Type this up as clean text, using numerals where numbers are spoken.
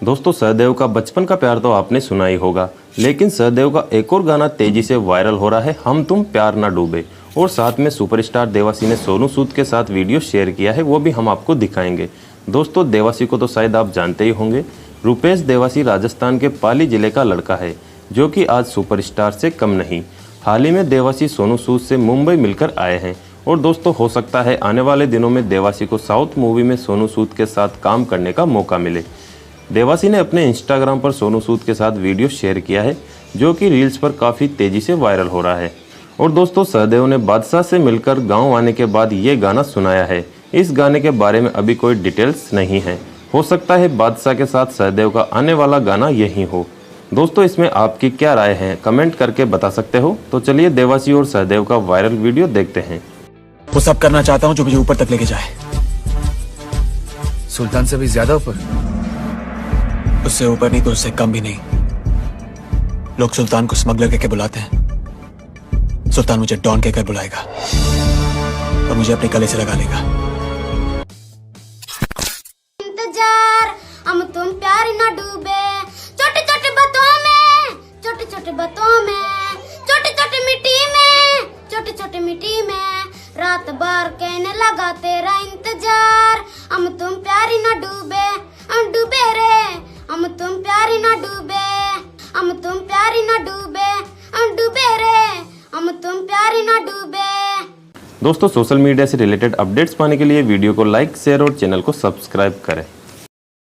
दोस्तों सहदेव का बचपन का प्यार तो आपने सुना ही होगा, लेकिन सहदेव का एक और गाना तेजी से वायरल हो रहा है, हम तुम प्यार ना डूबे। और साथ में सुपरस्टार देवासी ने सोनू सूद के साथ वीडियो शेयर किया है, वो भी हम आपको दिखाएंगे। दोस्तों देवासी को तो शायद आप जानते ही होंगे। रुपेश देवासी राजस्थान के पाली जिले का लड़का है, जो कि आज सुपरस्टार से कम नहीं। हाल ही में देवासी सोनू सूद से मुंबई मिलकर आए हैं और दोस्तों हो सकता है आने वाले दिनों में देवासी को साउथ मूवी में सोनू सूद के साथ काम करने का मौका मिले। देवासी ने अपने इंस्टाग्राम पर सोनू सूद के साथ वीडियो शेयर किया है, जो कि रील्स पर काफ़ी तेज़ी से वायरल हो रहा है। और दोस्तों सहदेव ने बादशाह से मिलकर गांव आने के बाद ये गाना सुनाया है। इस गाने के बारे में अभी कोई डिटेल्स नहीं है, हो सकता है बादशाह के साथ सहदेव का आने वाला गाना यही हो। दोस्तों इसमें आपकी क्या राय है, कमेंट करके बता सकते हो। तो चलिए देवासी और सहदेव का वायरल वीडियो देखते हैं। वो सब करना चाहता हूँ जो मुझे ऊपर तक लेके जाए। सुल्तान से भी ज्यादा ऊपर? उससे ऊपर नहीं तो उससे कम भी नहीं। लोग सुल्तान को स्मगलर कहकर बुलाते हैं, सुल्तान मुझे डॉन कहकर बुलाएगा और मुझे अपने गले से लगा लेगा। इंतजार हम तुम प्यार न डूबे, छोटे छोटे बातों में, छोटे छोटे बातों में, छोटे छोटे मिट्टी में, छोटे छोटे मिट्टी में, रात भर कहने लगा तेरा इंतजार। हम तुम प्यार न डूबे, हम डूबे रे, हम तुम प्यार न डूबे, हम तुम प्यार न डूबे, हम डूबे रे, हम तुम प्यार न डूबे। दोस्तों सोशल मीडिया से रिलेटेड अपडेट्स पाने के लिए वीडियो को लाइक, शेयर और चैनल को सब्सक्राइब करें।